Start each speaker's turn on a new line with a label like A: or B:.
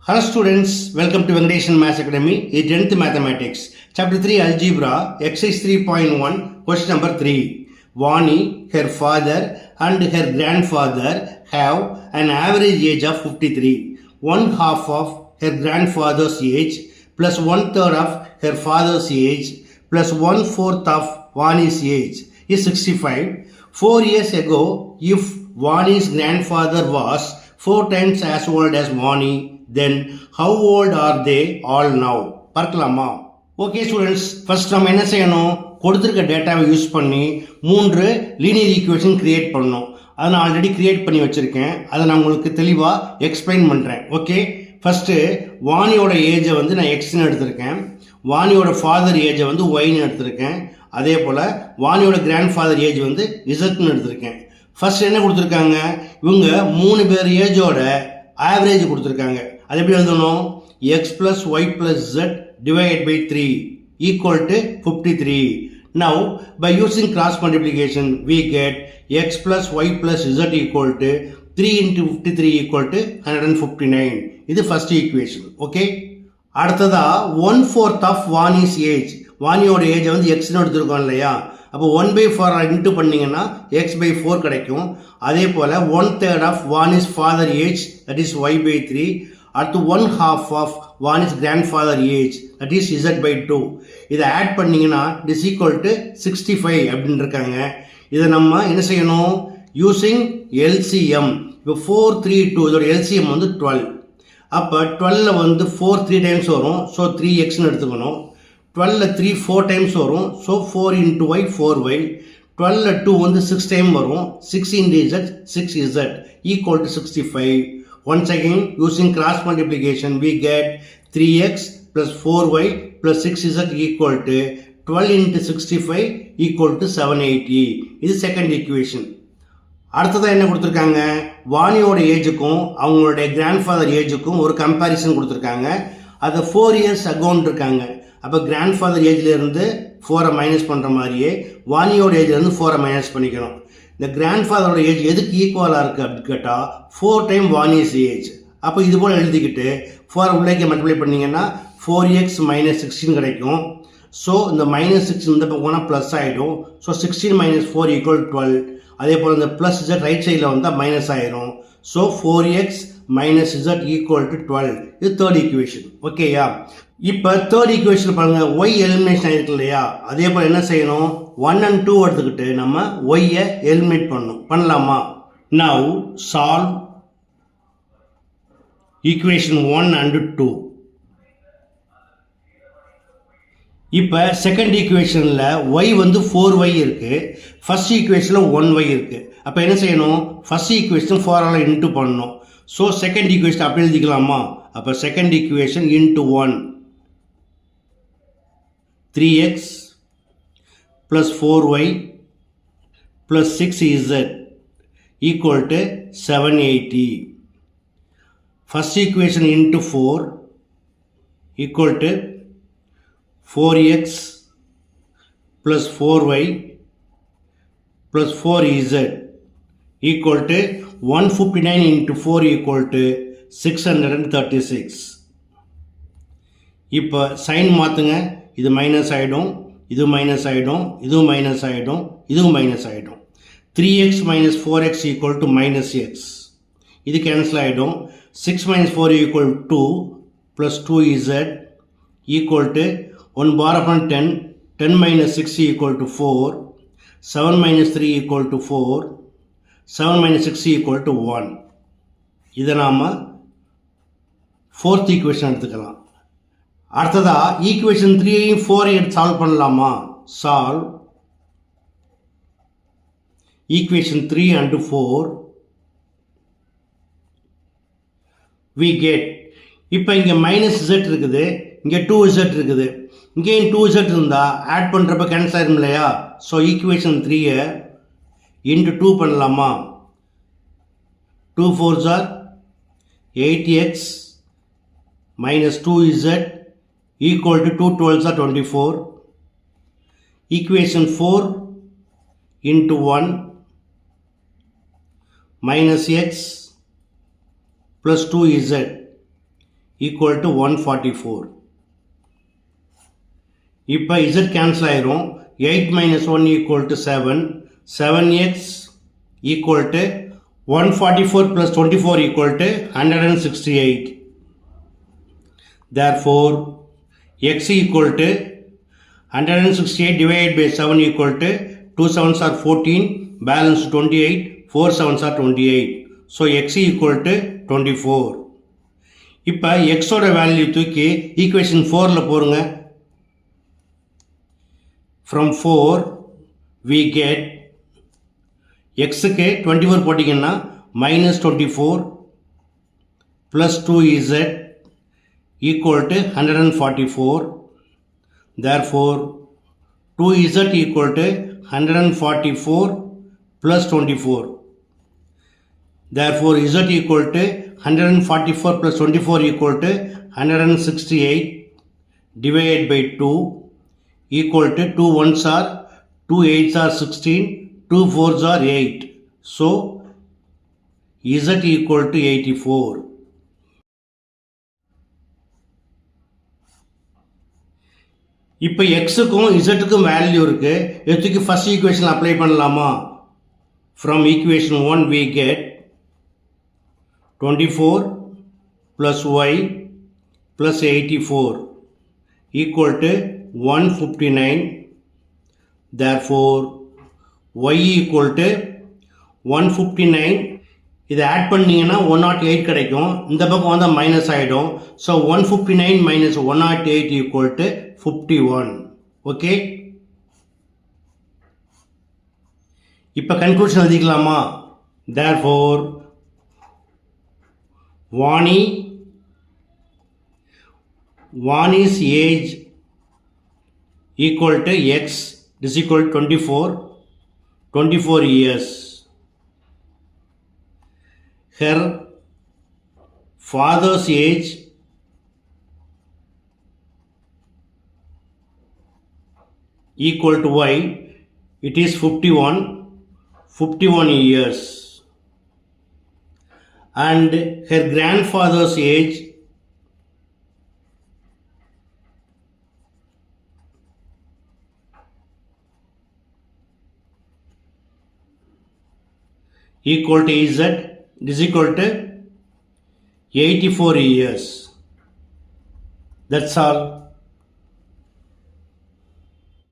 A: Hello students, welcome to Venkateshan Maths Academy. It's 10th Mathematics. Chapter 3 Algebra, Exercise 3.1, question number 3. Vani, her father and her grandfather have an average age of 53. One half of her grandfather's age plus one third of her father's age plus one fourth of Vani's age is 65. 4 years ago, if Vani's grandfather was 4 times as old as Vani, then how old are they all now? பார்க்கலாமா? Okay students, first நம்ம என்ன செய்யணும்? கொடுத்துருக்க டேட்டாவை use பண்ணி 3 linear equation create பண்ணணும். அதை நான் ஆல்ரெடி கிரியேட் பண்ணி வச்சுருக்கேன். அதை நான் உங்களுக்கு தெளிவாக எக்ஸ்பிளைன் பண்ணுறேன். ஓகே, ஃபஸ்ட்டு வாணியோட ஏஜை வந்து நான் எக்ஸ்ன்னு எடுத்திருக்கேன். வாணியோட ஃபாதர் ஏஜை வந்து ஒய்ன்னு எடுத்திருக்கேன். அதே போல் வாணியோட கிராண்ட் ஃபாதர் ஏஜ் வந்து இசட்னு எடுத்திருக்கேன். ஃபர்ஸ்ட் என்ன கொடுத்துருக்காங்க? இவங்க 3 பேர் ஏஜோட ஆவரேஜ் கொடுத்துருக்காங்க. அது எப்படி எழுதணும்? X plus y plus z divide by 3 equal to 53. Now by using cross multiplication we get x plus y plus z equal to 3 into 53 equal to 159. இது ஃபர்ஸ்ட் ஈக்குவேஷன். ஓகே, அடுத்ததா 1/4 ஆஃப் வானிஸ் ஏஜ். வானியோட ஏஜை வந்து எக்ஸ்னு எடுத்துருக்கோம் இல்லையா? அப்போ 1/4 into பண்ணிங்கன்னா x/4 கிடைக்கும். அதே போல் 1/3 of Vani's father age, that is y/3. அடுத்து 1/2 of Vani's grandfather age, that is z/2. இதை ஆட் பண்ணிங்கன்னா இட் இஸ் ஈக்குவல் டு 65 அப்படின்னு இருக்காங்க. இதை நம்ம என்ன செய்யணும்? Using LCM. இப்போ 4, 3, 2 இதோட எல்சிஎம் வந்து 12. அப்போ 12 வந்து 4 3 டைம்ஸ் வரும். ஸோ 3xன்னு எடுத்துக்கணும். 12 3 4 டைம்ஸ் வரும். So 4 into y 4y. 12 2 வந்து 6 டைம் வரும். 6 into z 6z equal to 65. Once again, using cross multiplication, we get 3x plus 4y plus 6z equal to 12 into 65 equal to 780. இது second equation. அடுத்ததாக என்ன கொடுத்துருக்காங்க? வாணியோட ஏஜுக்கும் அவங்களுடைய grandfather ஏஜுக்கும் ஒரு comparison கொடுத்துருக்காங்க. அதை 4 years அகோன்னு இருக்காங்க. அப்போ கிராண்ட்ஃபாதர் ஏஜ்லேருந்து 4 மைனஸ் பண்ணுற மாதிரியே வாணியோட ஏஜ்லேருந்து 4 மைனஸ் பண்ணிக்கணும். இந்த கிராண்ட்ஃபாதரோட ஏஜ் எதுக்கு ஈக்குவலாக இருக்குது அப்படின்னு கேட்டால் 4 டைம் வானிஸ் ஏஜ். அப்போ இது போல் எழுதிக்கிட்டு 4 உள்ளேக்கு மல்டிப்ளை பண்ணிங்கன்னா 4x - 16 கிடைக்கும். ஸோ இந்த -6 இந்த பக்கம் போனால் ப்ளஸ் ஆகிடும். ஸோ 16 - 4 = 12. அதே போல் இந்த ப்ளஸ் z ரைட் சைடில் வந்தால் மைனஸ் ஆகிடும். So 4x - z = 12. இது தேர்ட் ஈக்குவேஷன். ஓகேயா? இப்போ தேர்ட் ஈக்குவேஷன் பாருங்கள், ஒய் எலிமினேஷன் ஆகிருக்கு இல்லையா? அதே போல் என்ன செய்யணும்? 1 and 2 எடுத்துக்கிட்டு நம்ம ஒய்யை எலிமினேட் பண்ணலாமா? Now solve equation 1 and 2. இப்போ செகண்ட் ஈக்குவேஷனில் ஒய் வந்து 4y இருக்குது. ஃபர்ஸ்ட் ஈக்குவேஷனில் 1y இருக்குது. அப்போ என்ன செய்யணும்? ஃபர்ஸ்ட் ஈக்குவேஷன் 4ஆல் இன்ட்டு பண்ணணும். ஸோ செகண்ட் ஈக்குவேஷன் அப்படி எழுதிக்கலாமா? அப்போ second equation into 1 3x plus 4y plus 6z equal to 780. First equation into 4 equal to 4x plus 4y plus 4z equal to 159 into 4 equal to 636. இப்போ sign மாற்றுங்க. இது minus ஆகிடும், இது minus ஆகிடும், இது minus ஆகிடும், இது மைனஸ் ஆகிடும். 3x - 4x equal to -x. இது கேன்சல் ஆகிடும். 6 - 4 equal to 2 plus 2z equal to 1 bar upon 10. 10 - 6 equal to 4. 7 - 3 equal to 4. 7 - 6 equal to 1. இதை நாம் ஃபோர்த் ஈக்குவேஷன் எடுத்துக்கலாம். அடுத்ததா ஈக்குவேஷன் 3ஐயும் 4ஐயும் சால்வ் பண்ணலாமா? Solve equation 3 and 4 we get. இப்போ இங்கே -z இருக்குது, இங்கே 2z இருக்குது, இங்கேயும் 2z இருந்தால் ஆட் பண்ணுறப்ப கேன்சல் ஆகிடும் இல்லையா? ஸோ ஈக்குவேஷன் 3ஐ இன்ட்டு 2 பண்ணலாமா? 2 4s are 8x - 2z equal to 2 12s are 24. Equation 4 into 1 minus x plus 2z equal to 144. இப்போ z cancel ஆயிரும். 8 minus 1 equal to 7. 7x equal to 144 plus 24 equal to 168. Therefore, x equal to 168 divided by 7 equal to 2 sevens are 14, balance 28, 4 sevens are 28. So, x equal to 24. இப்போ x ஓட value தூக்கி equation 4ல போடுங்க. From 4 we get xக்கு 24 போட்டிங்கன்னா minus 24 plus 2z equal to 144. Therefore, 2z equal to 144 plus 24. Therefore, z equal to 144 plus 24 equal to 168 divided by 2 equal to 2 1s are 2 8s are 16, 2 4s are 8. So, z equal to 84. இப்போ xக்கும் zக்கும் value இருக்கு. எதுக்கு first equation apply பண்ணலாமா? From equation 1 we get 24 plus y plus 84 equal to 159. Therefore, y equal to 159. இதை add பண்ணிங்கன்னா 108 கிடைக்கும். இந்த பக்கம் வந்தால் மைனஸ் ஆகிடும். So 159 minus 108 equal to 51. Okay, இப்போ conclusion எழுதிக்கலாமா? Therefore, Vani's age equal to x is equal to 24 years. Her father's age equal to y, it is 51 years. And her grandfather's age equal to z is equal to 84 years. That's all.